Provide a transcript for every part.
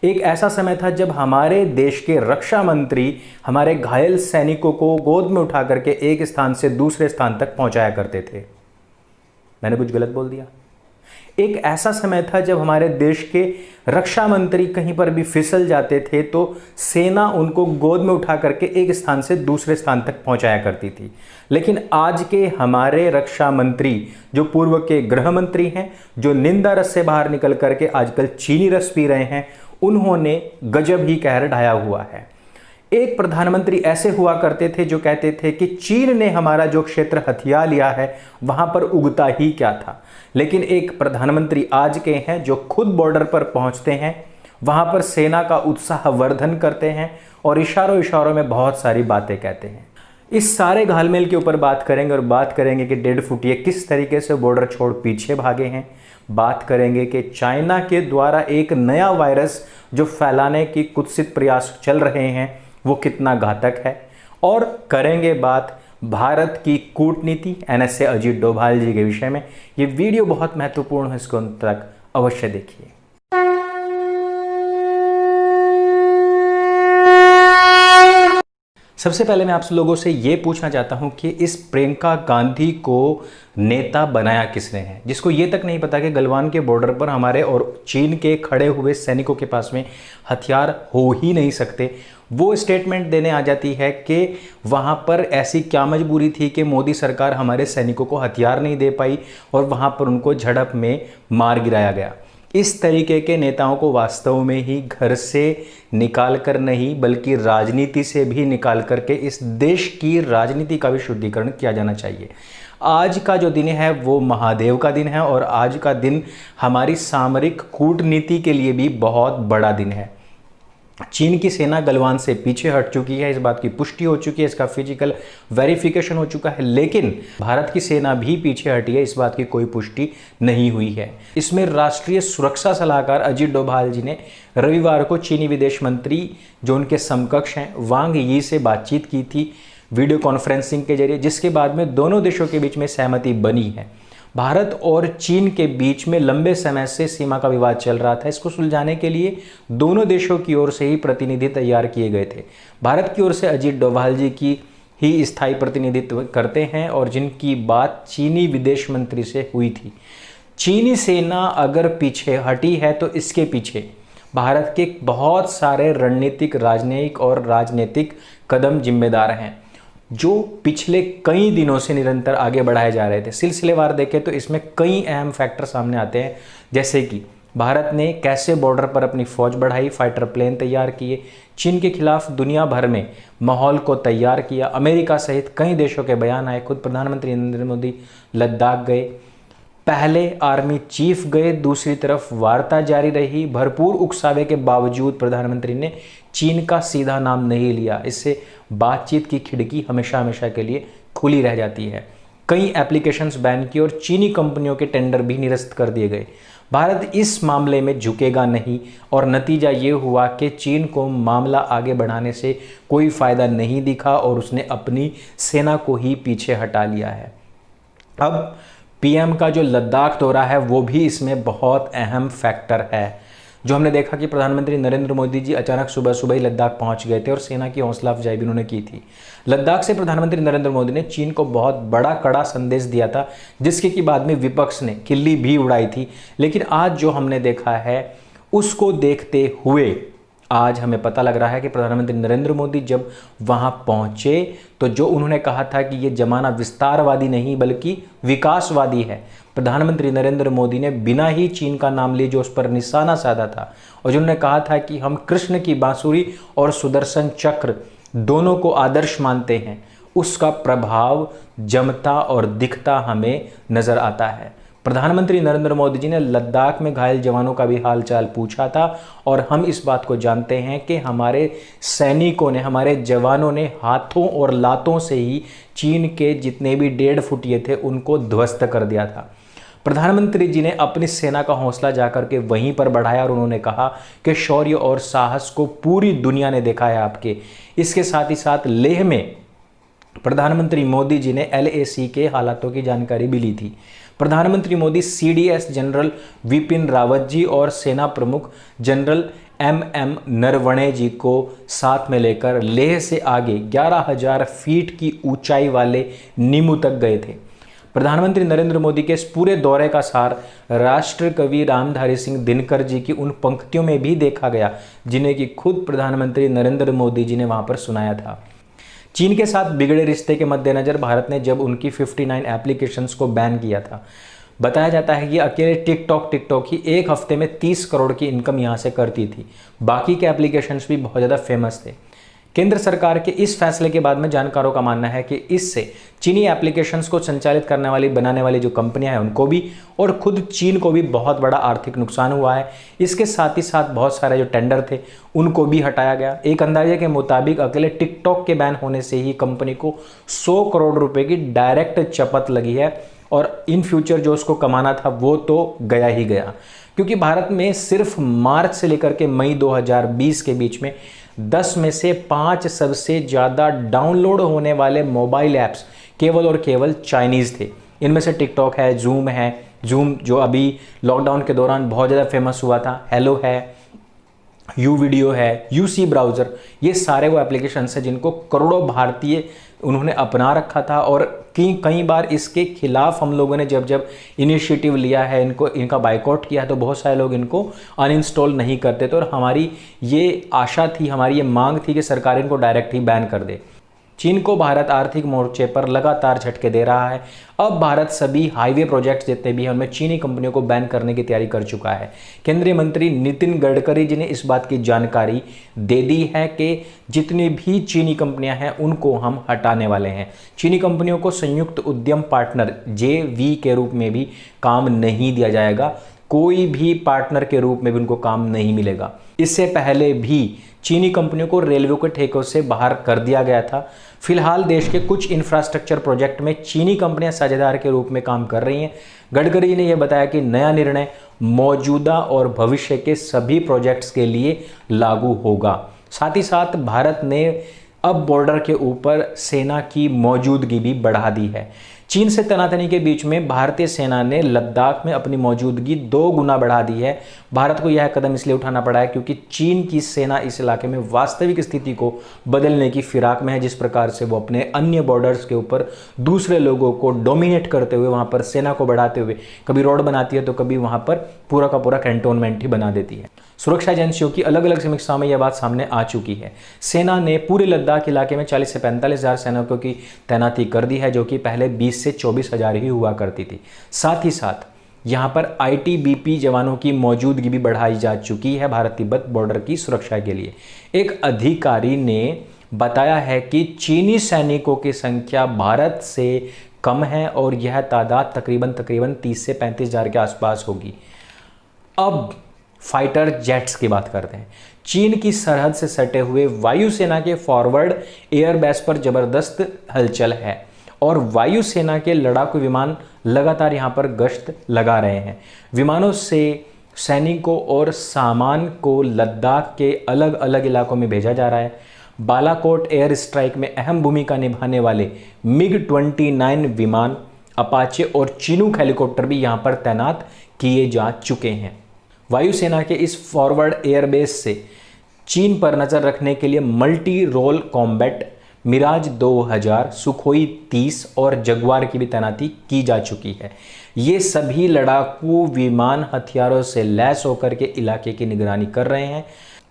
एक ऐसा समय था जब हमारे देश के रक्षा मंत्री हमारे घायल सैनिकों को गोद में उठा करके एक स्थान से दूसरे स्थान तक पहुंचाया करते थे। मैंने कुछ गलत बोल दिया? एक ऐसा समय था जब हमारे देश के रक्षा मंत्री कहीं पर भी फिसल जाते थे तो सेना उनको गोद में उठा करके एक स्थान से दूसरे स्थान तक पहुंचाया करती थी। लेकिन आज के हमारे रक्षा मंत्री जो पूर्व के गृह मंत्री हैं, जो निंदा रस से बाहर निकल करके आजकल चीनी रस पी रहे हैं, उन्होंने गजब ही कहर ढाया हुआ है। एक प्रधानमंत्री ऐसे हुआ करते थे जो कहते थे कि चीन ने हमारा जो क्षेत्र हथिया लिया है वहां पर उगता ही क्या था। लेकिन एक प्रधानमंत्री आज के हैं जो खुद बॉर्डर पर पहुंचते हैं, वहां पर सेना का उत्साह वर्धन करते हैं और इशारों इशारों में बहुत सारी बातें कहते हैं। इस सारे घालमेल के ऊपर बात करेंगे और बात करेंगे कि 1.5 फुटिये किस तरीके से बॉर्डर छोड़ पीछे भागे हैं। बात करेंगे कि चाइना के द्वारा एक नया वायरस जो फैलाने की कुत्सित प्रयास चल रहे हैं वो कितना घातक है। और करेंगे बात भारत की कूटनीति NSA अजीत डोभाल जी के विषय में। ये वीडियो बहुत महत्वपूर्ण है, इसको अंत तक अवश्य देखिए। सबसे पहले मैं आप लोगों से ये पूछना चाहता हूं कि इस प्रियंका गांधी को नेता बनाया किसने है, जिसको ये तक नहीं पता कि गलवान के बॉर्डर पर हमारे और चीन के खड़े हुए सैनिकों के पास में हथियार हो ही नहीं सकते। वो स्टेटमेंट देने आ जाती है कि वहाँ पर ऐसी क्या मजबूरी थी कि मोदी सरकार हमारे सैनिकों को हथियार नहीं दे पाई और वहाँ पर उनको झड़प में मार गिराया गया। इस तरीके के नेताओं को वास्तव में ही घर से निकाल कर नहीं बल्कि राजनीति से भी निकाल करके इस देश की राजनीति का भी शुद्धिकरण किया जाना चाहिए। आज का जो दिन है वो महादेव का दिन है और आज का दिन हमारी सामरिक कूटनीति के लिए भी बहुत बड़ा दिन है। चीन की सेना गलवान से पीछे हट चुकी है, इस बात की पुष्टि हो चुकी है, इसका फिजिकल वेरिफिकेशन हो चुका है। लेकिन भारत की सेना भी पीछे हटी है, इस बात की कोई पुष्टि नहीं हुई है। इसमें राष्ट्रीय सुरक्षा सलाहकार अजीत डोभाल जी ने रविवार को चीनी विदेश मंत्री जो उनके समकक्ष हैं वांग यी से बातचीत की थी वीडियो कॉन्फ्रेंसिंग के जरिए, जिसके बाद में दोनों देशों के बीच में सहमति बनी है। भारत और चीन के बीच में लंबे समय से सीमा का विवाद चल रहा था। इसको सुलझाने के लिए दोनों देशों की ओर से ही प्रतिनिधि तैयार किए गए थे। भारत की ओर से अजीत डोभाल जी की ही स्थायी प्रतिनिधित्व करते हैं और जिनकी बात चीनी विदेश मंत्री से हुई थी। चीनी सेना अगर पीछे हटी है तो इसके पीछे भारत के बहुत सारे रणनीतिक, राजनयिक और राजनीतिक कदम जिम्मेदार हैं जो पिछले कई दिनों से निरंतर आगे बढ़ाए जा रहे थे। सिलसिलेवार देखें तो इसमें कई अहम फैक्टर सामने आते हैं, जैसे कि भारत ने कैसे बॉर्डर पर अपनी फौज बढ़ाई, फाइटर प्लेन तैयार किए, चीन के खिलाफ दुनिया भर में माहौल को तैयार किया, अमेरिका सहित कई देशों के बयान आए, खुद प्रधानमंत्री नरेंद्र मोदी लद्दाख गए, पहले आर्मी चीफ गए, दूसरी तरफ वार्ता जारी रही। भरपूर उकसावे के बावजूद प्रधानमंत्री ने चीन का सीधा नाम नहीं लिया। इससे बातचीत की खिड़की हमेशा हमेशा के लिए खुली रह जाती है। कई एप्लीकेशंस बैन की और चीनी कंपनियों के टेंडर भी निरस्त कर दिए गए। भारत इस मामले में झुकेगा नहीं और नतीजा ये हुआ कि चीन को मामला आगे बढ़ाने से कोई फायदा नहीं दिखा और उसने अपनी सेना को ही पीछे हटा लिया है। अब पीएम का जो लद्दाख दौरा है वो भी इसमें बहुत अहम फैक्टर है। जो हमने देखा कि प्रधानमंत्री नरेंद्र मोदी जी अचानक सुबह सुबह ही लद्दाख पहुंच गए थे और सेना की हौसला अफजाई भी उन्होंने की थी। लद्दाख से प्रधानमंत्री नरेंद्र मोदी ने चीन को बहुत बड़ा कड़ा संदेश दिया था, जिसके कि बाद में विपक्ष ने खिल्ली भी उड़ाई थी। लेकिन आज जो हमने देखा है उसको देखते हुए आज हमें पता लग रहा है कि प्रधानमंत्री नरेंद्र मोदी जब वहां पहुंचे तो जो उन्होंने कहा था कि ये जमाना विस्तारवादी नहीं बल्कि विकासवादी है, प्रधानमंत्री नरेंद्र मोदी ने बिना ही चीन का नाम लिए जो उस पर निशाना साधा था और जिन्होंने कहा था कि हम कृष्ण की बांसुरी और सुदर्शन चक्र दोनों को आदर्श मानते हैं, उसका प्रभाव जमता और दिखता हमें नजर आता है। प्रधानमंत्री नरेंद्र मोदी जी ने लद्दाख में घायल जवानों का भी हालचाल पूछा था और हम इस बात को जानते हैं कि हमारे सैनिकों ने, हमारे जवानों ने हाथों और लातों से ही चीन के जितने भी 1.5 फुटिये थे उनको ध्वस्त कर दिया था। प्रधानमंत्री जी ने अपनी सेना का हौसला जाकर के वहीं पर बढ़ाया और उन्होंने कहा कि शौर्य और साहस को पूरी दुनिया ने देखा है आपके। इसके साथ ही साथ लेह में प्रधानमंत्री मोदी जी ने LAC के हालातों की जानकारी भी ली थी। प्रधानमंत्री मोदी CDS जनरल विपिन रावत जी और सेना प्रमुख जनरल MM नरवणे जी को साथ में लेकर लेह से आगे 11,000 फीट की ऊंचाई वाले नीमू तक गए थे। प्रधानमंत्री नरेंद्र मोदी के इस पूरे दौरे का सार राष्ट्र कवि रामधारी सिंह दिनकर जी की उन पंक्तियों में भी देखा गया जिन्हें कि खुद प्रधानमंत्री नरेंद्र मोदी जी ने वहां पर सुनाया था। चीन के साथ बिगड़े रिश्ते के मद्देनजर भारत ने जब उनकी 59 एप्लीकेशंस को बैन किया था, बताया जाता है कि अकेले टिकटॉक ही एक हफ्ते में 30 करोड़ की इनकम यहां से करती थी। बाकी के एप्लीकेशंस भी बहुत ज़्यादा फेमस थे। केंद्र सरकार के इस फैसले के बाद में जानकारों का मानना है कि इससे चीनी एप्लीकेशंस को संचालित करने वाली बनाने वाली जो कंपनियां हैं उनको भी और खुद चीन को भी बहुत बड़ा आर्थिक नुकसान हुआ है। इसके साथ ही साथ बहुत सारे जो टेंडर थे उनको भी हटाया गया। एक अंदाजे के मुताबिक अकेले टिकटॉक के बैन होने से ही कंपनी को 100 करोड़ रुपए की डायरेक्ट चपत लगी है और इन फ्यूचर जो उसको कमाना था वो तो गया ही गया, क्योंकि भारत में सिर्फ मार्च से लेकर के मई 2020 के बीच में 10 में से 5 सबसे ज़्यादा डाउनलोड होने वाले मोबाइल ऐप्स केवल और केवल चाइनीज़ थे। इनमें से टिकटॉक है, जूम जो अभी लॉकडाउन के दौरान बहुत ज़्यादा फेमस हुआ था, हेलो है, यू वीडियो है, यूसी ब्राउज़र, ये सारे वो एप्लीकेशंस हैं जिनको करोड़ों भारतीय उन्होंने अपना रखा था। और कई बार इसके खिलाफ हम लोगों ने जब इनिशिएटिव लिया है, इनका बाइकआउट किया है, तो बहुत सारे लोग इनको अनइंस्टॉल नहीं करते थे। और हमारी ये आशा थी, हमारी ये मांग थी कि सरकार इनको डायरेक्ट ही बैन कर दे। चीन को भारत आर्थिक मोर्चे पर लगातार झटके दे रहा है। अब भारत सभी हाईवे प्रोजेक्ट्स जितने भी हैं उनमें चीनी कंपनियों को बैन करने की तैयारी कर चुका है। केंद्रीय मंत्री नितिन गडकरी जी ने इस बात की जानकारी दे दी है कि जितनी भी चीनी कंपनियां हैं उनको हम हटाने वाले हैं। चीनी कंपनियों को संयुक्त उद्यम पार्टनर JV के रूप में भी काम नहीं दिया जाएगा, कोई भी पार्टनर के रूप में भी उनको काम नहीं मिलेगा। इससे पहले भी चीनी कंपनियों को रेलवे के ठेकों से बाहर कर दिया गया था। फिलहाल देश के कुछ इंफ्रास्ट्रक्चर प्रोजेक्ट में चीनी कंपनियां साझेदार के रूप में काम कर रही हैं। गडकरी ने यह बताया कि नया निर्णय मौजूदा और भविष्य के सभी प्रोजेक्ट्स के लिए लागू होगा। साथ ही साथ भारत ने अब बॉर्डर के ऊपर सेना की मौजूदगी भी बढ़ा दी है। चीन से तनातनी के बीच में भारतीय सेना ने लद्दाख में अपनी मौजूदगी 2 गुना बढ़ा दी है। भारत को यह कदम इसलिए उठाना पड़ा है क्योंकि चीन की सेना इस इलाके में वास्तविक स्थिति को बदलने की फिराक में है। जिस प्रकार से वो अपने अन्य बॉर्डर्स के ऊपर दूसरे लोगों को डोमिनेट करते हुए वहाँ पर सेना को बढ़ाते हुए कभी रोड बनाती है तो कभी वहाँ पर पूरा का पूरा कैंटोनमेंट ही बना देती है। सुरक्षा एजेंसियों की अलग अलग समीक्षाओं में यह बात सामने आ चुकी है। सेना ने पूरे लद्दाख इलाके में 40 से 45 हज़ार सैनिकों की तैनाती कर दी है, जो कि पहले 20 से 24 हज़ार ही हुआ करती थी। साथ ही साथ यहाँ पर ITBP जवानों की मौजूदगी भी बढ़ाई जा चुकी है भारत तिब्बत बॉर्डर की सुरक्षा के लिए। एक अधिकारी ने बताया है कि चीनी सैनिकों की संख्या भारत से कम है और यह तादाद तकरीबन 30 से 35 हज़ार के आसपास होगी। अब फाइटर जेट्स की बात करते हैं। चीन की सरहद से सटे हुए वायुसेना के फॉरवर्ड एयरबेस पर जबरदस्त हलचल है और वायुसेना के लड़ाकू विमान लगातार यहां पर गश्त लगा रहे हैं। विमानों से सैनिकों और सामान को लद्दाख के अलग अलग इलाकों में भेजा जा रहा है। बालाकोट एयर स्ट्राइक में अहम भूमिका निभाने वाले MiG-29 विमान, अपाचे और चिनूक हेलीकॉप्टर भी यहां पर तैनात किए जा चुके हैं। वायुसेना के इस फॉरवर्ड एयरबेस से चीन पर नज़र रखने के लिए multi role combat Mirage 2000, Sukhoi 30 और जगुआर की भी तैनाती की जा चुकी है। ये सभी लड़ाकू विमान हथियारों से लैस होकर के इलाके की निगरानी कर रहे हैं।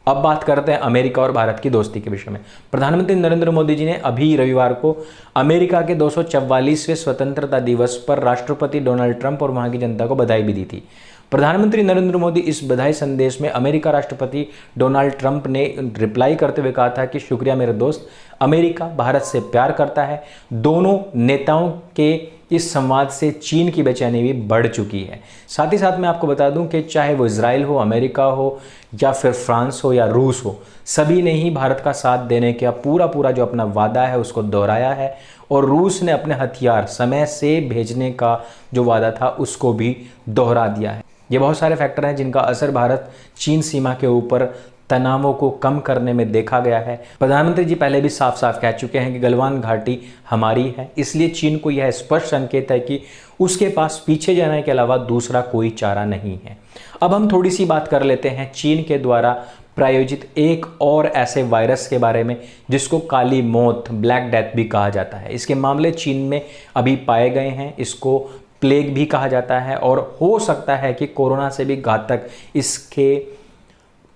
अब बात करते हैं अमेरिका और भारत की दोस्ती के विषय में। प्रधानमंत्री नरेंद्र मोदी जी ने अभी रविवार को अमेरिका के 244वें स्वतंत्रता दिवस पर राष्ट्रपति डोनाल्ड ट्रंप और वहां की जनता को बधाई भी दी थी। प्रधानमंत्री नरेंद्र मोदी इस बधाई संदेश में अमेरिका राष्ट्रपति डोनाल्ड ट्रंप ने रिप्लाई करते हुए कहा था कि शुक्रिया मेरे दोस्त, अमेरिका भारत से प्यार करता है। दोनों नेताओं के इस संवाद से चीन की बेचैनी भी बढ़ चुकी है। साथ ही साथ मैं आपको बता दूं कि चाहे वो इजराइल हो, अमेरिका हो या फिर फ्रांस हो या रूस हो, सभी ने ही भारत का साथ देने का पूरा जो अपना वादा है उसको दोहराया है और रूस ने अपने हथियार समय से भेजने का जो वादा था उसको भी दोहरा दिया है। ये बहुत सारे फैक्टर हैं जिनका असर भारत चीन सीमा के ऊपर तनावों को कम करने में देखा गया है। प्रधानमंत्री जी पहले भी साफ साफ कह चुके हैं कि गलवान घाटी हमारी है, इसलिए चीन को यह स्पष्ट संकेत है कि उसके पास पीछे जाने के अलावा दूसरा कोई चारा नहीं है। अब हम थोड़ी सी बात कर लेते हैं चीन के द्वारा प्रायोजित एक और ऐसे वायरस के बारे में जिसको काली मौत, ब्लैक डेथ भी कहा जाता है। इसके मामले चीन में अभी पाए गए हैं। इसको प्लेग भी कहा जाता है और हो सकता है कि कोरोना से भी घातक इसके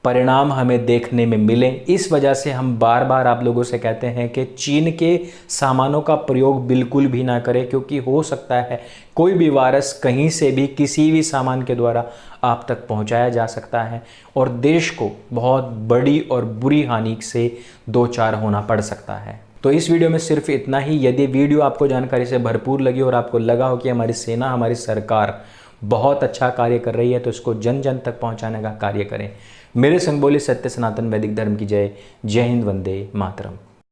परिणाम हमें देखने में मिले। इस वजह से हम बार बार आप लोगों से कहते हैं कि चीन के सामानों का प्रयोग बिल्कुल भी ना करें, क्योंकि हो सकता है कोई भी वायरस कहीं से भी किसी भी सामान के द्वारा आप तक पहुंचाया जा सकता है और देश को बहुत बड़ी और बुरी हानि से दो चार होना पड़ सकता है। तो इस वीडियो में सिर्फ इतना ही। यदि वीडियो आपको जानकारी से भरपूर लगी और आपको लगा हो कि हमारी सेना, हमारी सरकार बहुत अच्छा कार्य कर रही है, तो इसको जन जन तक पहुंचाने का कार्य करें। मेरे संग बोले सत्य सनातन वैदिक धर्म की जय। जय हिंद, वंदे मातरम।